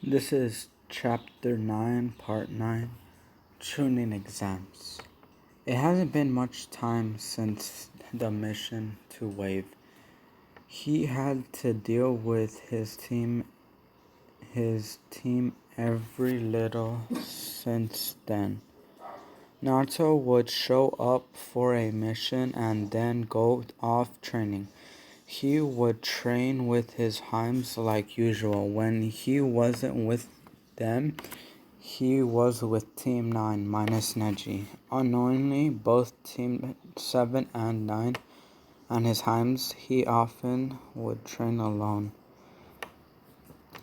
This is Chapter 9, Part 9, Chunin Exams. It hasn't been much time since the mission to Wave. He had to deal with his team every little since then. Naruto would show up for a mission and then go off training. He would train with his Heims like usual. When he wasn't with them, he was with Team 9 minus Neji. Unknowingly, both Team 7 and 9 and his Heims, he often would train alone.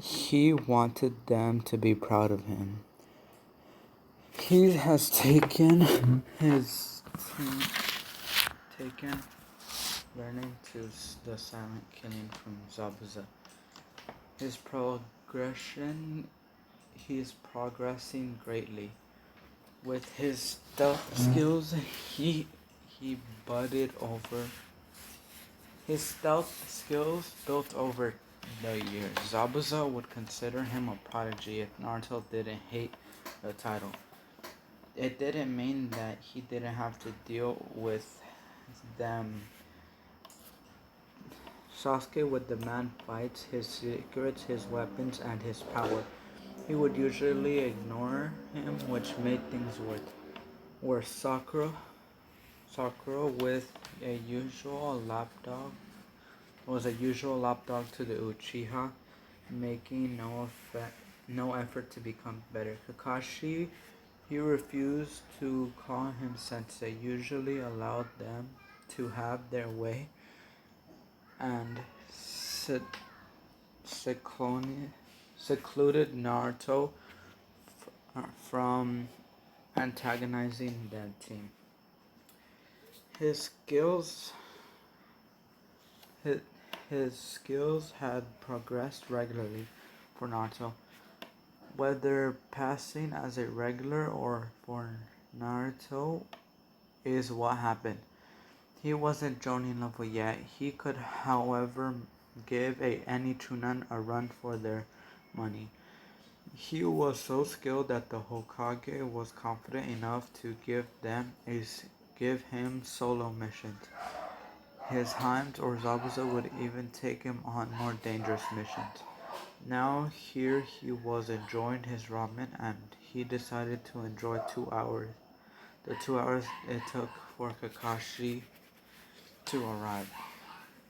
He wanted them to be proud of him. He has taken learning to the silent killing from Zabuza. His progression, he's progressing greatly. With his stealth skills, he budded over. His stealth skills built over the years. Zabuza would consider him a prodigy if Naruto didn't hate the title. It didn't mean that he didn't have to deal with them. Sasuke would demand fights, his secrets, his weapons, and his power. He would usually ignore him, which made things worse. Sakura with a usual lapdog was a usual lapdog to the Uchiha, making no effort to become better. Kakashi, he refused to call him sensei, usually allowed them to have their way, and secluded Naruto from antagonizing that team. His skills had progressed regularly for Naruto, whether passing as a regular or for Naruto is what happened. He wasn't Jonin level yet. He could, however, give any Chunin a run for their money. He was so skilled that the Hokage was confident enough to give him solo missions. His Heims or Zabuza would even take him on more dangerous missions. Now here he was enjoying his ramen, and he decided to enjoy 2 hours. The 2 hours it took for Kakashi to arrive.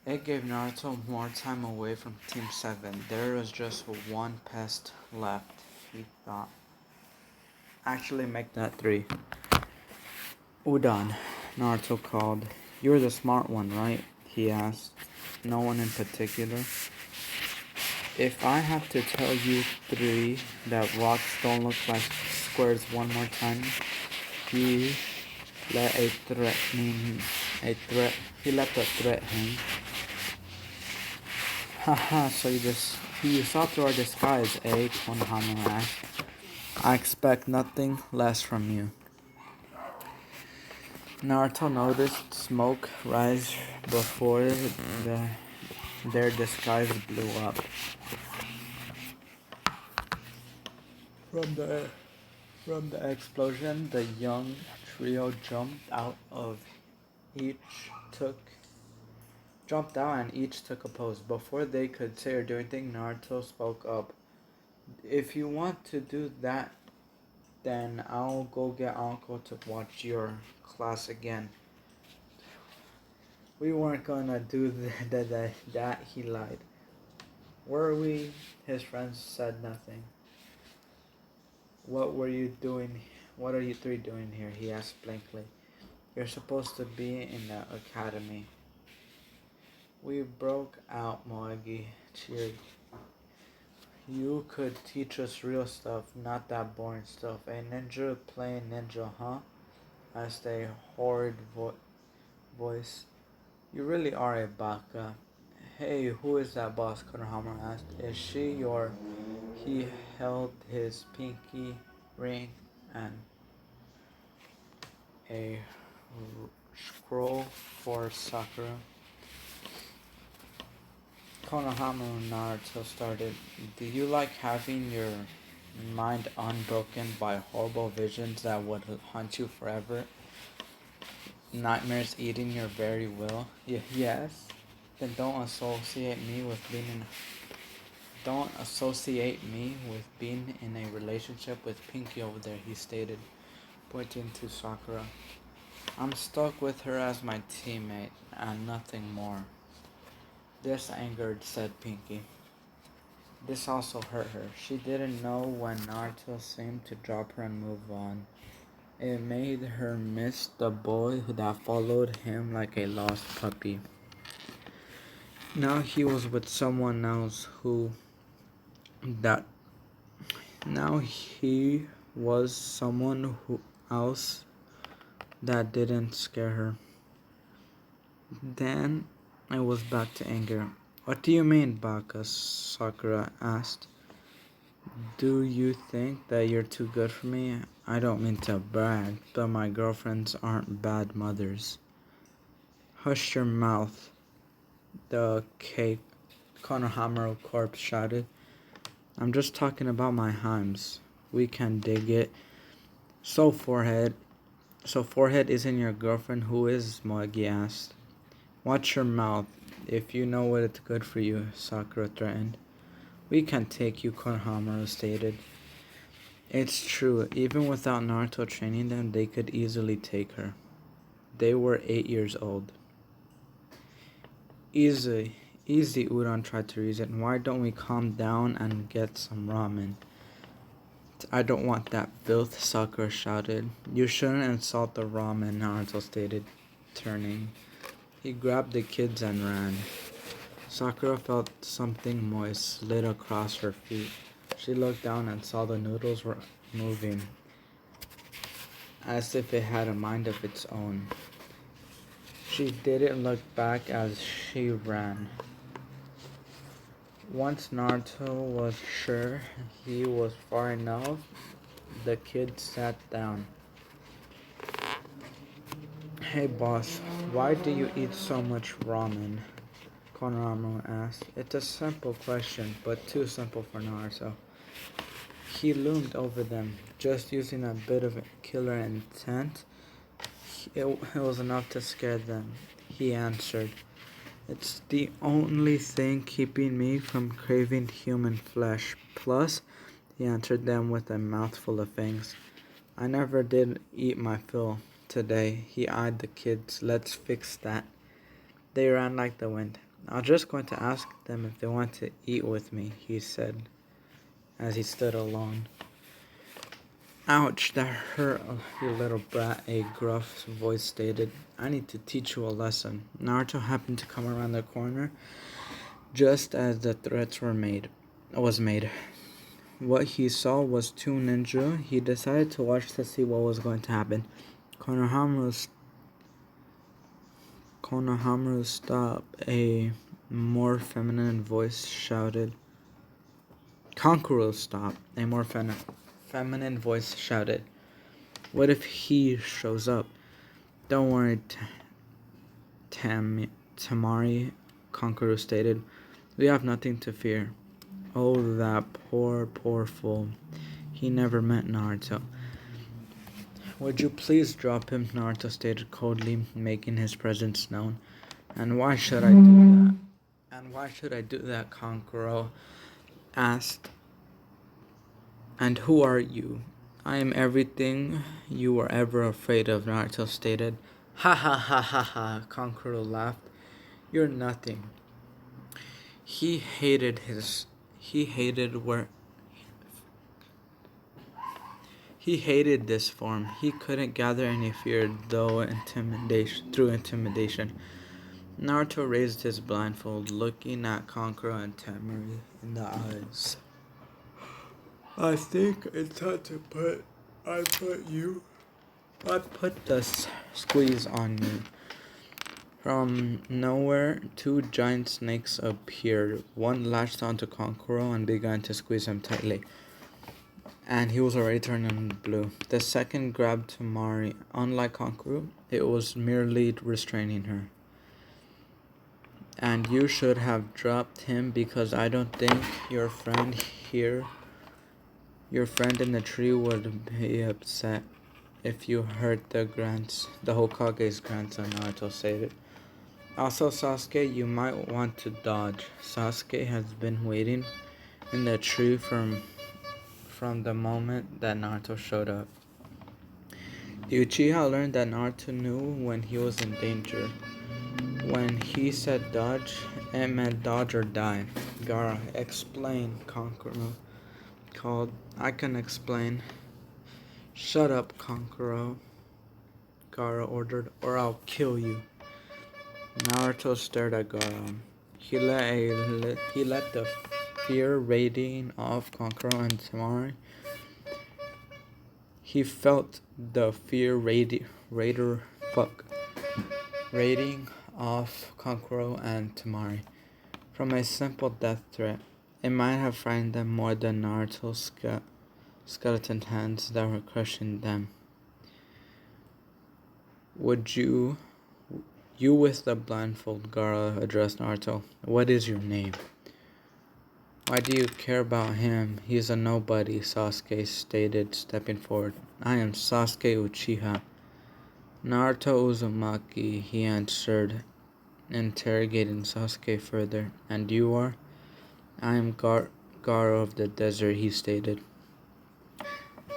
It gave Naruto more time away from Team 7. There was just one pest left, he thought. Actually, make that 3. Udon, Naruto called. "You're the smart one, right?" he asked. "No one in particular." "If I have to tell you 3 that rocks don't look like squares one more time," he let a threat hang. "Haha, so you saw through our disguise, eh?" Konohama asked. "I expect nothing less from you." Naruto noticed smoke rise before their disguise blew up. From the explosion, the young trio jumped out and each took a pose. Before they could say or do anything, Naruto spoke up. "If you want to do that, then I'll go get Uncle to watch your class again." "We weren't gonna do that," he lied. "Were we?" His friends said nothing. What are you 3 doing here?" he asked blankly. "You're supposed to be in the academy." "We broke out," Moegi cheered. "You could teach us real stuff, not that boring stuff." "A ninja playing ninja, huh?" asked a horrid voice. "You really are a baka." "Hey, who is that boss?" Konohama asked. "Is she your..." He held his pinky ring and a scroll for Sakura. Konohama Naruto started. Do you like having your mind unbroken by horrible visions that would haunt you forever? Nightmares eating your very will? Yes. Then don't associate me with being in a relationship with Pinky over there, he stated, pointing to Sakura. I'm stuck with her as my teammate and nothing more. This angered, said Pinky. This also hurt her. She didn't know when Naruto seemed to drop her and move on. It made her miss the boy that followed him like a lost puppy. Now he was with someone else that now he was someone who else that didn't scare her. Then I was back to anger. What do you mean, Baka? Sakura asked. Do you think that you're too good for me? I don't mean to brag, but my girlfriends aren't bad mothers. Hush your mouth, the Konohamaru corpse shouted. I'm just talking about my Heims. We can dig it. So forehead isn't your girlfriend? Who is? Moegi asked. Watch your mouth. If you know what it's good for you, Sakura threatened. We can take you, Konohamaru stated. It's true, even without Naruto training them, they could easily take her. They were 8 years old. Easy, Udon tried to reason. Why don't we calm down and get some ramen? I don't want that filth, Sakura shouted. You shouldn't insult the ramen, Naruto stated, turning. He grabbed the kids and ran. Sakura felt something moist slid across her feet. She looked down and saw the noodles were moving, as if it had a mind of its own. She didn't look back as she ran. Once Naruto was sure he was far enough, the kid sat down. Hey boss, why do you eat so much ramen? Konohamaru asked. It's a simple question, but too simple for Naruto. He loomed over them, just using a bit of killer intent. It was enough to scare them. He answered. It's the only thing keeping me from craving human flesh. Plus, he answered them with a mouthful of fangs. I never did eat my fill today. He eyed the kids. Let's fix that. They ran like the wind. I was just going to ask them if they want to eat with me, he said, as he stood alone. Ouch, that hurt, you little brat, a gruff voice stated. I need to teach you a lesson. Naruto happened to come around the corner just as the threats was made. What he saw was two ninja. He decided to watch to see what was going to happen. Konohamaru stopped. A more feminine voice shouted. Kankuro stopped. A more feminine voice shouted. What if he shows up? Don't worry, Tamari, Kankuro stated. We have nothing to fear. Oh, that poor fool. He never met Naruto. Would you please drop him? Naruto stated coldly, making his presence known. And why should I do that? Kankuro asked. And who are you? I am everything you were ever afraid of, Naruto stated. Ha ha ha ha ha, Kankuro laughed. You're nothing. He hated this form. He couldn't gather any fear through intimidation. Naruto raised his blindfold, looking at Kankuro and Tamari in the eyes. I think it's time to put the squeeze on you. From nowhere, two giant snakes appeared. One latched onto Kankuro and began to squeeze him tightly, and he was already turning blue. The second grabbed Tamari. Unlike Kankuro, it was merely restraining her. And you should have dropped him because I don't think your friend here, your friend in the tree would be upset if you hurt the Hokage's grandson, Naruto stated. Also, Sasuke, you might want to dodge. Sasuke has been waiting in the tree from the moment that Naruto showed up. The Uchiha learned that Naruto knew when he was in danger. When he said dodge, it meant dodge or die. Gaara, explain, Kankuro called. I can explain. Shut up, Kankuro, Gaara ordered, or I'll kill you. Naruto stared at Gaara. He let the fear radiating off Kankuro and Temari. He felt the fear radiating off Kankuro and Temari. From a simple death threat, it might have frightened them more than Naruto's skeleton hands that were crushing them. Would you with the blindfold, Gaara addressed Naruto. What is your name? Why do you care about him? He's a nobody, Sasuke stated, stepping forward. I am Sasuke Uchiha. Naruto Uzumaki, he answered, interrogating Sasuke further. And you are? I am Gaara of the desert, he stated.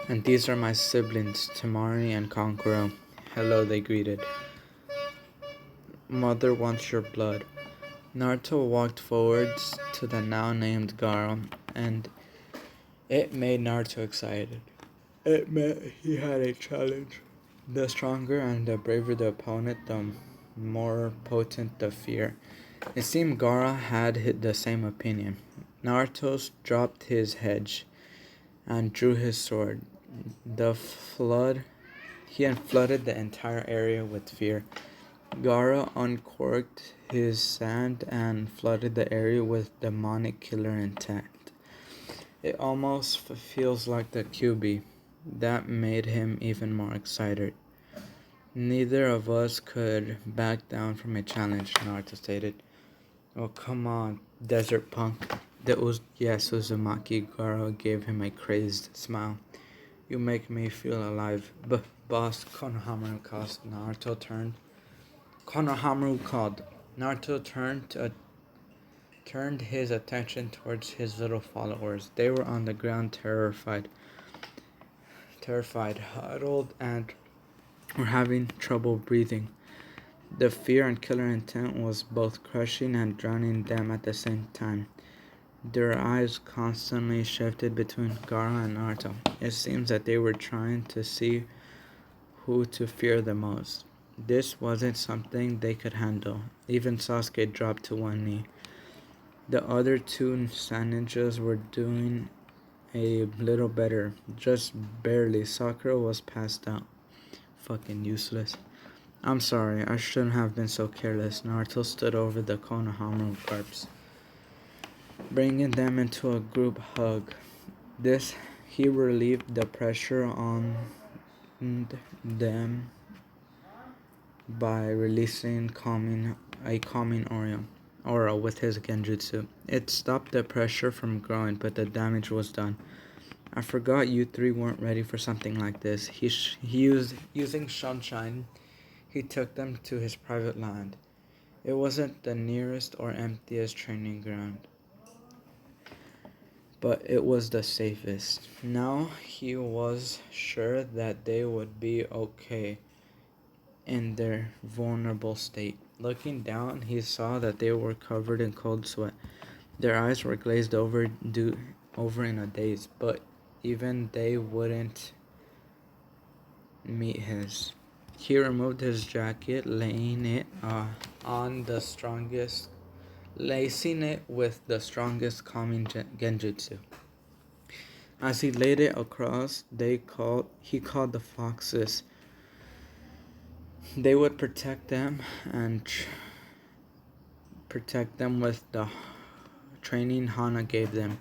And these are my siblings, Temari and Kankuro. Hello, they greeted. Mother wants your blood. Naruto walked forwards to the now named Gaara, and it made Naruto excited. It meant he had a challenge. The stronger and the braver the opponent, the more potent the fear. It seemed Gaara had the same opinion. Naruto dropped his hedge and drew his sword. He had flooded the entire area with fear. Gaara uncorked his sand and flooded the area with demonic killer intent. It almost feels like the QB. That made him even more excited. Neither of us could back down from a challenge, Naruto stated. Oh, come on, desert punk. Yes, Uzumaki. Gaara gave him a crazed smile. You make me feel alive. Boss, Konohamaru called. Naruto turned. Konohamaru called. Naruto turned his attention towards his little followers. They were on the ground, terrified, huddled, and were having trouble breathing. The fear and killer intent was both crushing and drowning them at the same time. Their eyes constantly shifted between Gaara and Naruto. It seems that they were trying to see who to fear the most. This wasn't something they could handle. Even Sasuke dropped to one knee. The other two ninjas were doing a little better, just barely. Sakura was passed out. Fucking useless. I'm sorry, I shouldn't have been so careless. Naruto stood over the Konohamaru corpse, bringing them into a group hug. He relieved the pressure on them by releasing a calming aura with his genjutsu. It stopped the pressure from growing, but the damage was done. I forgot you three weren't ready for something like this. Using sunshine, he took them to his private land. It wasn't the nearest or emptiest training ground, but it was the safest. Now he was sure that they would be okay in their vulnerable state. Looking down, he saw that they were covered in cold sweat. Their eyes were glazed over in a daze, but even they wouldn't meet his. He removed his jacket, lacing it with the strongest calming genjutsu. As he laid it across, he called the foxes. They would protect them with the training Hana gave them.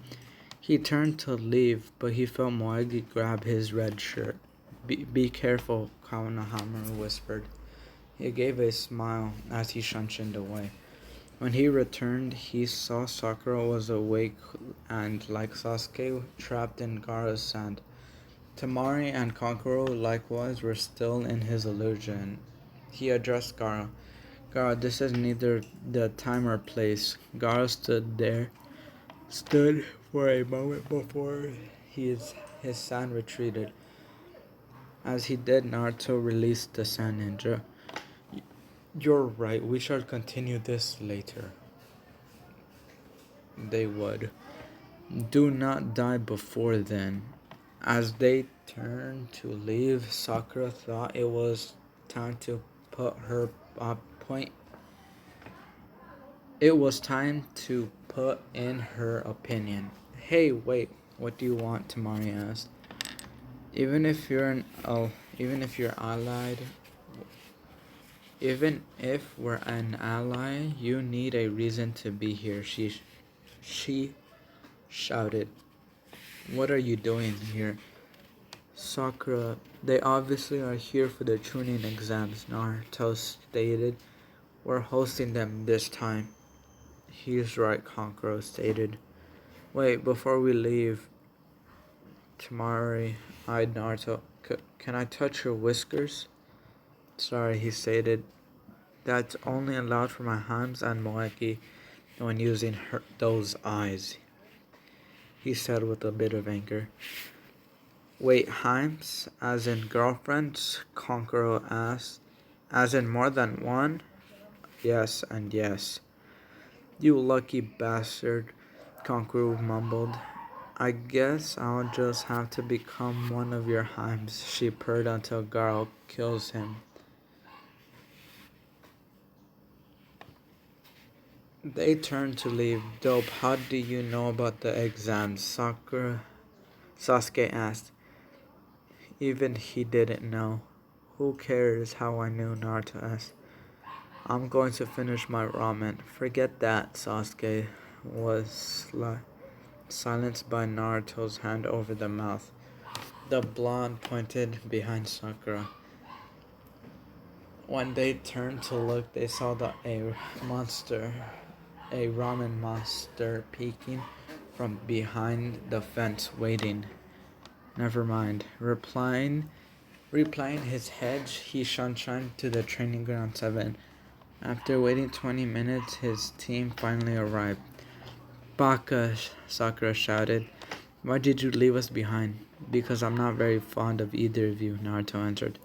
He turned to leave, but he felt Moegi grab his red shirt. Be careful, Konohamaru whispered. He gave a smile as he shunshined away. When he returned, he saw Sakura was awake and, like Sasuke, trapped in Gaara's sand. Tamari and Kankuro likewise were still in his illusion. He addressed Gaara. Gaara, this is neither the time or place. Gaara stood for a moment before his sand retreated. As he did, Naruto released the Sand Ninja. You're right, we shall continue this later. They would. Do not die before then. As they turned to leave, Sakura thought it was time to put her point. It was time to put in her opinion. Hey, wait, what do you want? Tamari asked. Even if you're even if you're allied, even if we're an ally, you need a reason to be here. She shouted. What are you doing here? Sakura, they obviously are here for the tuning exams, Naruto stated. We're hosting them this time. He's right, Kankuro stated. Wait, before we leave, Tamari eyed Naruto. Can I touch your whiskers? Sorry, he stated. That's only allowed for my Hams and Moeki when using those eyes, he said with a bit of anger. Wait, Himes? As in girlfriends? Kankuro asked. As in more than one? Yes and yes. You lucky bastard, Kankuro mumbled. I guess I'll just have to become one of your Himes, she purred until Garo kills him. They turned to leave. Dope, how do you know about the exams? Sasuke asked. Even he didn't know. Who cares how I knew, Naruto asked. I'm going to finish my ramen. Forget that, Sasuke was silenced by Naruto's hand over the mouth. The blonde pointed behind Sakura. When they turned to look, they saw a ramen monster peeking from behind the fence, waiting. Never mind. Replying his hedge, he shunshined to the training ground 7. After waiting 20 minutes, his team finally arrived. Baka, Sakura shouted. Why did you leave us behind? Because I'm not very fond of either of you, Naruto answered.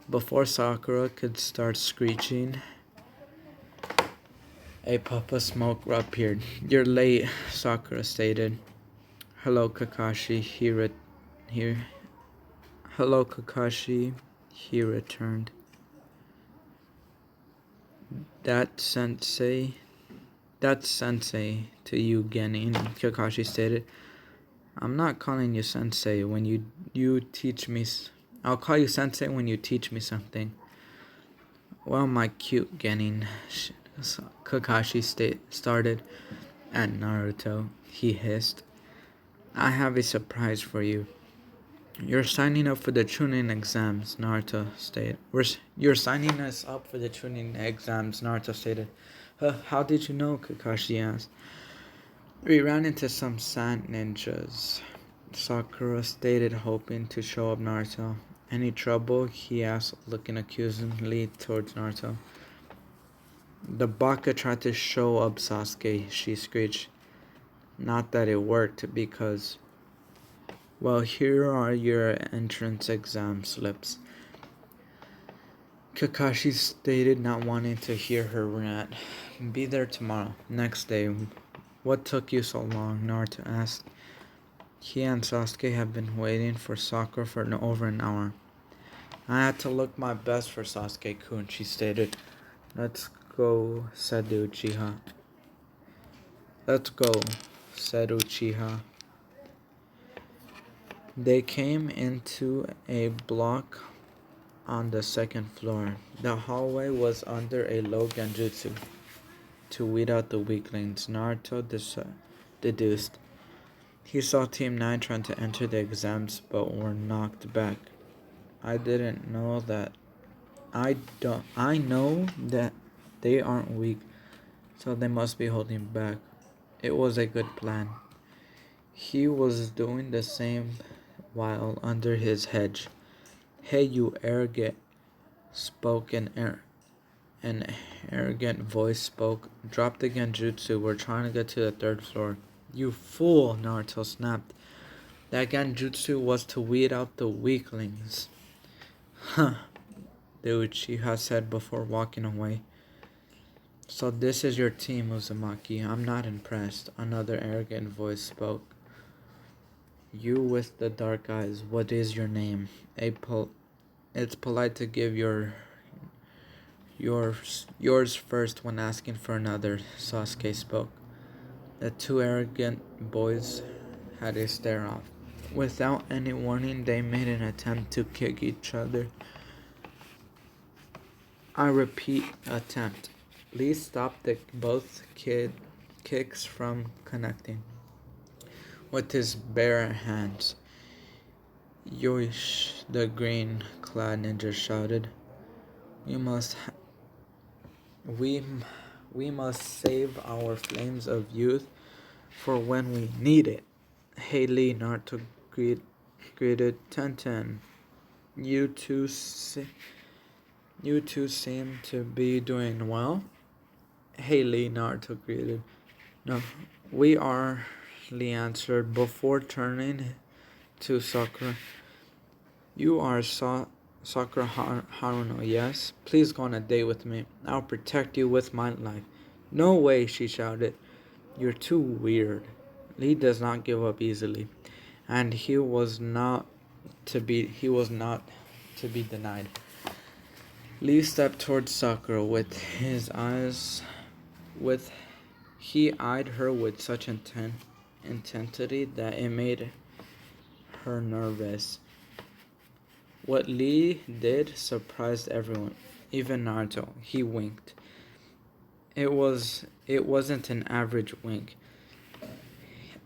Before Sakura could start screeching, a puff of smoke appeared. You're late, Sakura stated. Hello, Kakashi, Hello, Kakashi, he returned. That's sensei to you, Genin, Kakashi stated. I'm not calling you sensei when you teach me. I'll call you sensei when you teach me something. Well, my cute Genin, Kakashi started at Naruto. He hissed. I have a surprise for you. You're signing up for the Chunin exams, Naruto stated. You're signing us up for the Chunin exams, Naruto stated. How did you know? Kakashi asked. We ran into some sand ninjas, Sakura stated, hoping to show up Naruto. Any trouble? He asked, looking accusingly towards Naruto. The Baka tried to show up Sasuke, she screeched. Not that it worked, because... Well, here are your entrance exam slips, Kakashi stated, not wanting to hear her rant. Be there tomorrow. Next day. What took you so long? Naruto asked. He and Sasuke have been waiting for Sakura for over an hour. I had to look my best for Sasuke-kun, she stated. Let's go, said Uchiha. Let's go, said Uchiha. They came into a block on the second floor. The hallway was under a low genjutsu to weed out the weaklings, Naruto deduced. He saw Team 9 trying to enter the exams but were knocked back. I know that they aren't weak. So they must be holding back. It was a good plan. He was doing the same while under his hedge. Hey, you arrogant, spoke an arrogant voice spoke. Drop the genjutsu. We're trying to get to the third floor. You fool, Naruto snapped. That genjutsu was to weed out the weaklings. Huh, the Uchiha said before walking away. So this is your team, Uzumaki. I'm not impressed. Another arrogant voice spoke. You with the dark eyes, what is your name? It's polite to give yours first when asking for another, Sasuke spoke. The two arrogant boys had a stare off. Without any warning, they made an attempt to kick each other. I repeat, attempt. Lee stopped both kicks from connecting with his bare hands. Yoish, the green-clad ninja shouted. We must, we, we must save our flames of youth for when we need it. Hey Lee, Naruto greeted Tenten. You two, you two seem to be doing well. Hey Lee, Naruto greeted. No, we are, Lee answered before turning to Sakura. You are Sakura Haruno, yes? Please go on a date with me. I'll protect you with my life. No way, she shouted. You're too weird. Lee does not give up easily, and he was not to be denied. Lee stepped towards Sakura with his eyes with he eyed her with such intensity that it made her nervous. What Lee did surprised everyone, even Naruto. He winked. It wasn't an average wink.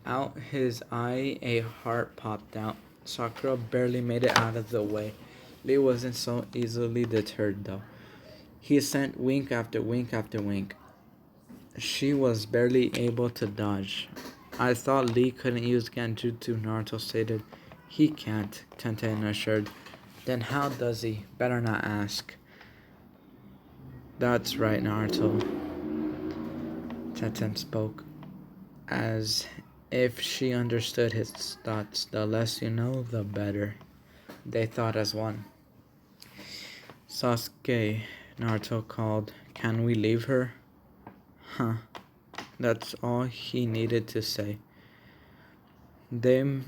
Out his eye, a heart popped out. Sakura barely made it out of the way. Lee wasn't so easily deterred, though. He sent wink after wink after wink. She was barely able to dodge. I thought Lee couldn't use Genjutsu, Naruto stated. He can't, Tenten assured. Then how does he? Better not ask. That's right, Naruto, Tenten spoke, as if she understood his thoughts. The less you know, the better. They thought as one. Sasuke, Naruto called. Can we leave her? Huh. That's all he needed to say. They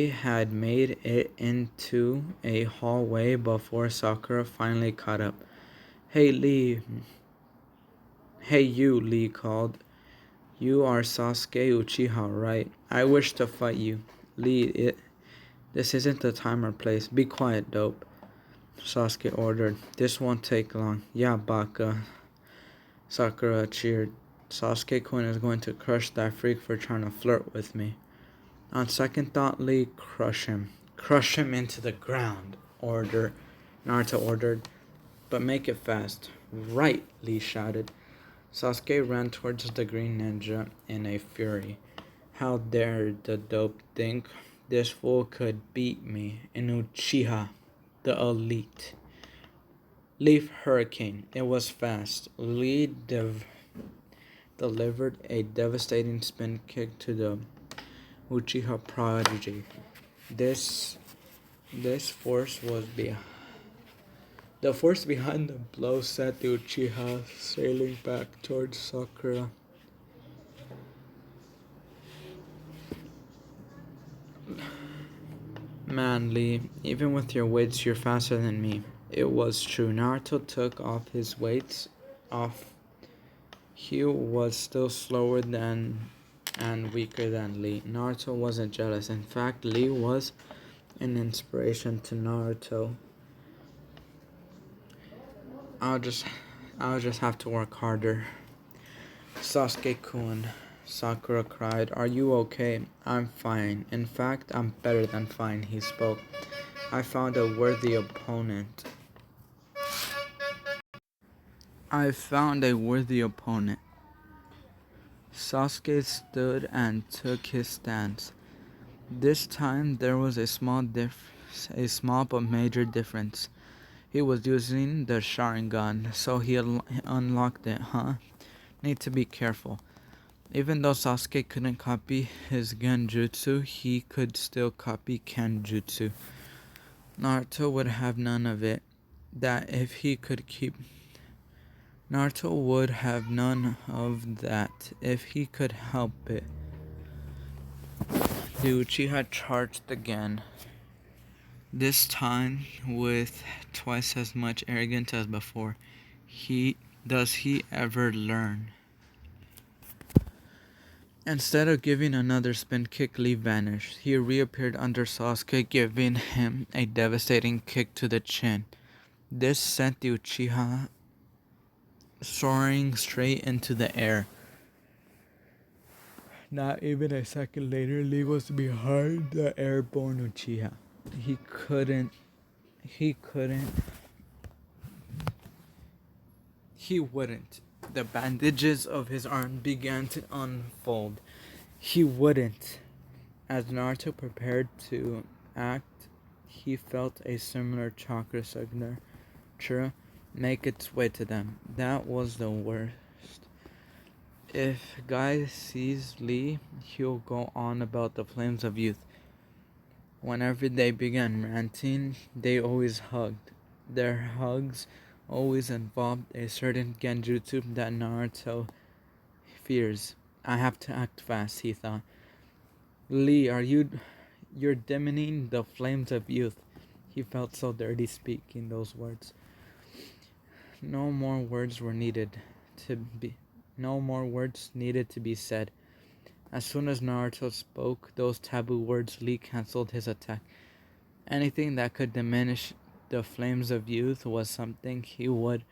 had made it into a hallway before Sakura finally caught up. Hey Lee. Hey you, Lee called. You are Sasuke Uchiha, right? I wish to fight you. Lee, this isn't the time or place. Be quiet, dope, Sasuke ordered. This won't take long. Yeah, Baka, Sakura cheered. Sasuke-kun is going to crush that freak for trying to flirt with me. On second thought, Lee, crush him. Crush him into the ground, Naruto ordered. But make it fast. Right, Lee shouted. Sasuke ran towards the green ninja in a fury. How dare the dope think this fool could beat me in Uchiha, the elite. Leaf Hurricane. It was fast. Lee delivered a devastating spin kick to the Uchiha prodigy. This force was the force behind the blow set the Uchiha sailing back towards Sakura. Man, Lee, even with your weights, you're faster than me. It was true. Naruto took off his weights. He was still slower than and weaker than Lee. Naruto wasn't jealous. In fact, Lee was an inspiration to Naruto. I'll just have to work harder. Sasuke-kun, Sakura cried. Are you okay? I'm fine. In fact, I'm better than fine, he spoke. I found a worthy opponent. I found a worthy opponent. Sasuke stood and took his stance. This time there was a small but major difference. He was using the Sharingan, so he unlocked it, huh? Need to be careful. Even though Sasuke couldn't copy his genjutsu, he could still copy kenjutsu. Naruto would have none of it. That if he could keep Naruto would have none of that if he could help it. The Uchiha charged again, this time with twice as much arrogance as before. Does he ever learn? Instead of giving another spin kick, Lee vanished. He reappeared under Sasuke, giving him a devastating kick to the chin. This sent the Uchiha soaring straight into the air. Not even a second later, Lee was behind the airborne Uchiha. He wouldn't. The bandages of his arm began to unfold. He wouldn't. As Naruto prepared to act, he felt a similar chakra signature make its way to them. That was the worst. If Guy sees Lee, he'll go on about the flames of youth. Whenever they began ranting, they always hugged. Their hugs always involved a certain genjutsu that Naruto fears. I have to act fast, he thought. Lee, you're dimming the flames of youth. He felt so dirty speaking those words. No more words needed to be said. As soon as Naruto spoke those taboo words, Lee cancelled his attack. Anything that could diminish the flames of youth was something he would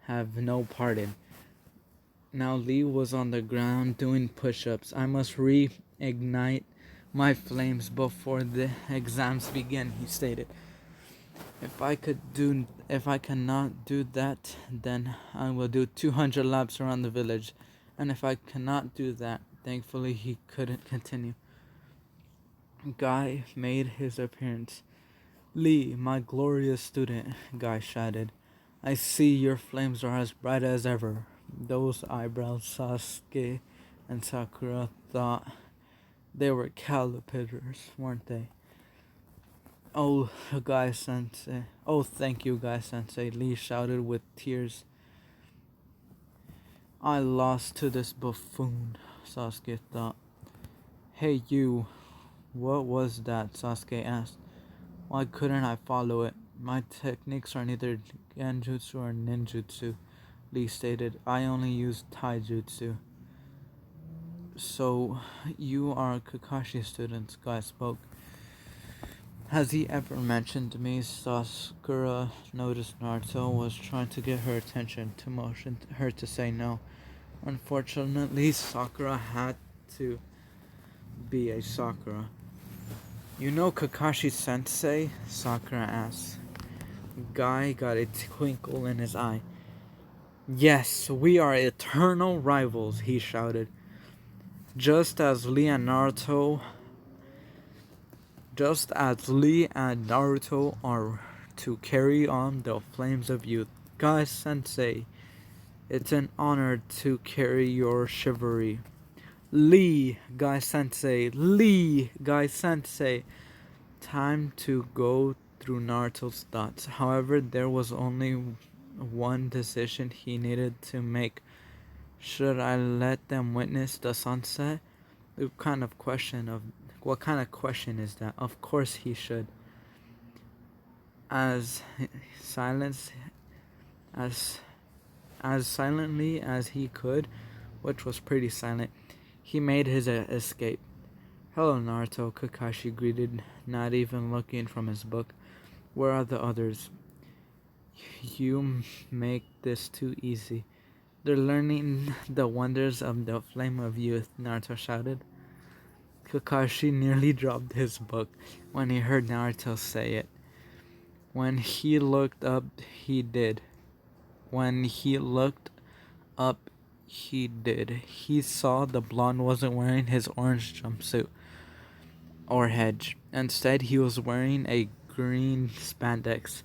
have no part in. Now Lee was on the ground doing push-ups. I must reignite my flames before the exams begin, he stated. If I cannot do that, then I will do 200 laps around the village. And if I cannot do that, thankfully he couldn't continue. Guy made his appearance. Lee, my glorious student, Guy shouted. I see your flames are as bright as ever. Those eyebrows, Sasuke and Sakura thought they were calipers, weren't they? Oh, Guy Sensei. Oh, thank you, Guy Sensei, Lee shouted with tears. I lost to this buffoon, Sasuke thought. Hey, you. What was that? Sasuke asked. Why couldn't I follow it? My techniques are neither genjutsu or ninjutsu, Lee stated. I only use taijutsu. So, you are a Kakashi student, Guy spoke. Has he ever mentioned me? Sakura noticed Naruto was trying to get her attention to motion her to say no. Unfortunately, Sakura had to be a Sakura. You know Kakashi Sensei? Sakura asked. Guy got a twinkle in his eye. Yes, we are eternal rivals, he shouted. Just as Lee and Naruto are to carry on the flames of youth. Guy Sensei, it's an honor to carry your chivalry. Lee, Guy Sensei, Lee, Guy Sensei. Time to go through Naruto's thoughts. However, there was only one decision he needed to make. Should I let them witness the sunset? What kind of question is that? Of course he should. As silently as he could, which was pretty silent, he made his escape. Hello, Naruto, Kakashi greeted, not even looking from his book. Where are the others? You make this too easy. They're learning the wonders of the flame of youth, Naruto shouted. Kakashi nearly dropped his book when he heard Naruto say it. When he looked up, he did. When he looked up, he saw the blonde wasn't wearing his orange jumpsuit or hedge. Instead, he was wearing a green spandex.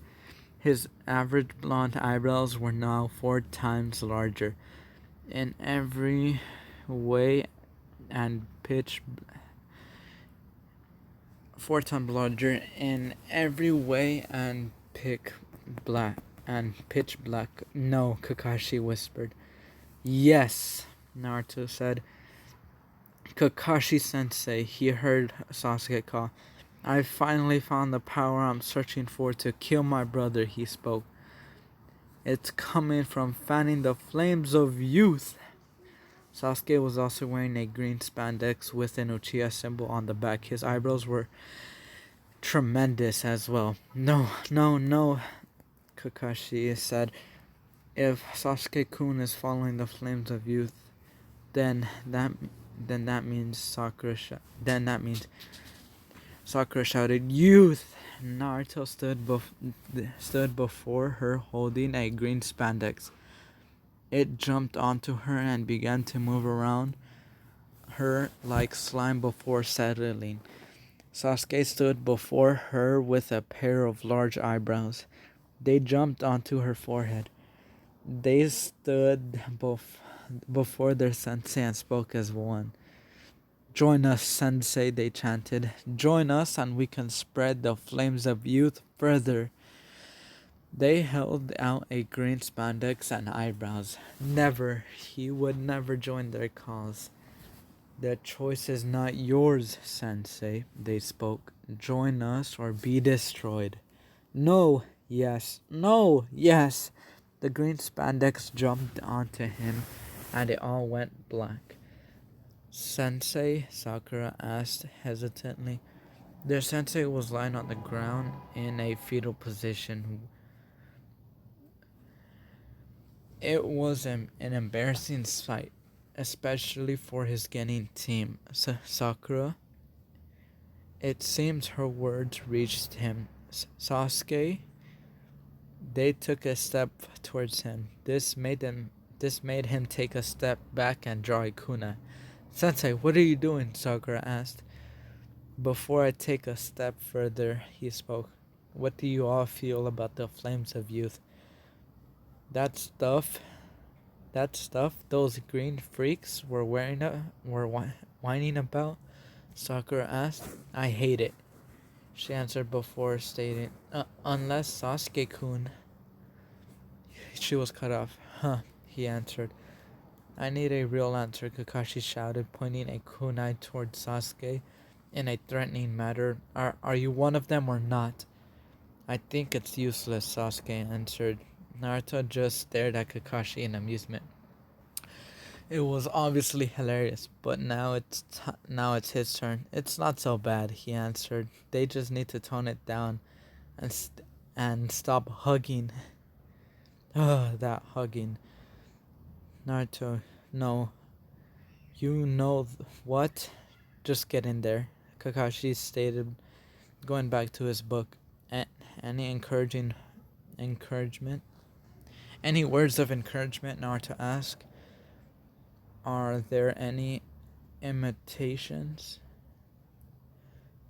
His average blonde eyebrows were now 4 times larger in every way and pitch 4 times larger in every way and pitch black. No, Kakashi whispered. Yes, Naruto said. Kakashi sensei, he heard Sasuke call. I finally found the power I'm searching for to kill my brother, he spoke. It's coming from fanning the flames of youth. Sasuke was also wearing a green spandex with an Uchiha symbol on the back. His eyebrows were tremendous as well. No, no, no, Kakashi said. If Sasuke-kun is following the flames of youth, then that means Sakura shouted, "Youth!" Naruto stood before her holding a green spandex. It jumped onto her and began to move around her like slime before settling. Sasuke stood before her with a pair of large eyebrows. They jumped onto her forehead. They stood before their sensei and spoke as one. Join us, sensei, they chanted. Join us and we can spread the flames of youth further. They held out a green spandex and eyebrows. Never, he would never join their cause. The choice is not yours, sensei, they spoke. Join us or be destroyed. No, yes, no, yes. The green spandex jumped onto him and it all went black. Sensei, Sakura asked hesitantly. Their sensei was lying on the ground in a fetal position. It was an embarrassing sight, especially for his Genin team. Sakura, it seems her words reached him. Sasuke, they took a step towards him. This made him take a step back and draw a kunai. Sensei, what are you doing? Sakura asked. Before I take a step further, he spoke. What do you all feel about the flames of youth? That stuff those green freaks were whining about? Sakura asked. I hate it, she answered before stating, unless Sasuke-kun. She was cut off. Huh, he answered. I need a real answer, Kakashi shouted, pointing a kunai towards Sasuke in a threatening manner. Are you one of them or not? I think it's useless, Sasuke answered. Naruto just stared at Kakashi in amusement. It was obviously hilarious, but now it's his turn. It's not so bad, he answered. They just need to tone it down and stop hugging. That hugging. Naruto, no. You know what? Just get in there, Kakashi stated, going back to his book. Any encouragement? Any words of encouragement? Naruto asked. Are there any imitations?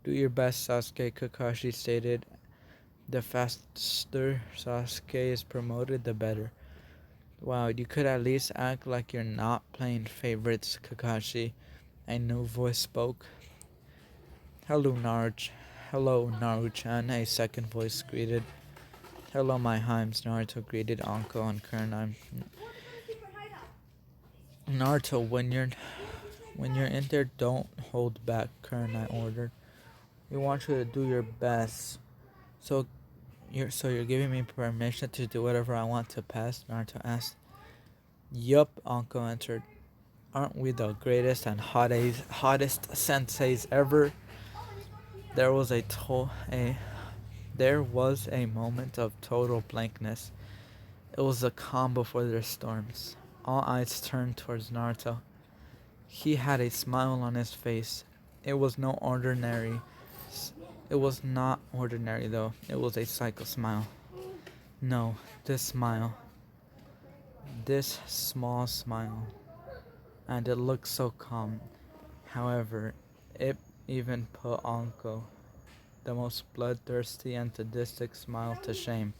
Do your best, Sasuke, Kakashi stated. The faster Sasuke is promoted, the better. Wow, you could at least act like you're not playing favorites, Kakashi. A new voice spoke. Hello, Naruto-chan, a second voice greeted. Hello, my Heims, Naruto greeted Anko and Kurenai. Naruto, when you're in there, don't hold back, Kurenai ordered. We want you to do your best. So you're giving me permission to do whatever I want to pass? Naruto asked. Yup, Anko answered. Aren't we the greatest and hottest senseis ever? There was a moment of total blankness. It was a calm before their storms. All eyes turned towards Naruto. He had a smile on his face. It was not ordinary though. It was a psycho smile. No, this smile. this small smile, and it looks so calm. However, it even put Anko, the most bloodthirsty and sadistic smile, to shame.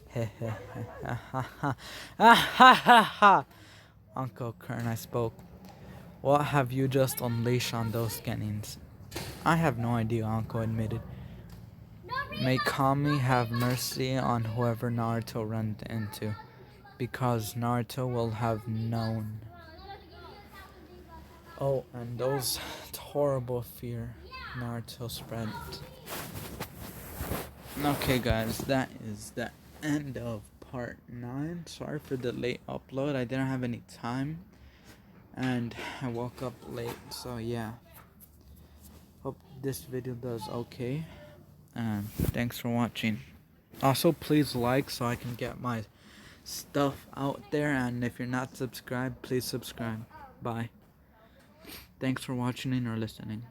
Heh heh heh ha ha ha ha ha ha. Uncle Kern, I spoke. What have you just unleashed on those Genins? I have no idea, Anko admitted. May Kami have mercy on whoever Naruto ran into, because Naruto will have known. Oh, and those horrible fear Naruto spread. Okay guys, that is the end of part 9. Sorry for the late upload. I didn't have any time and I woke up late, so yeah. Hope this video does okay, and thanks for watching. Also, please like so I can get my stuff out there, and if you're not subscribed, please subscribe. Bye. Thanks for watching or listening.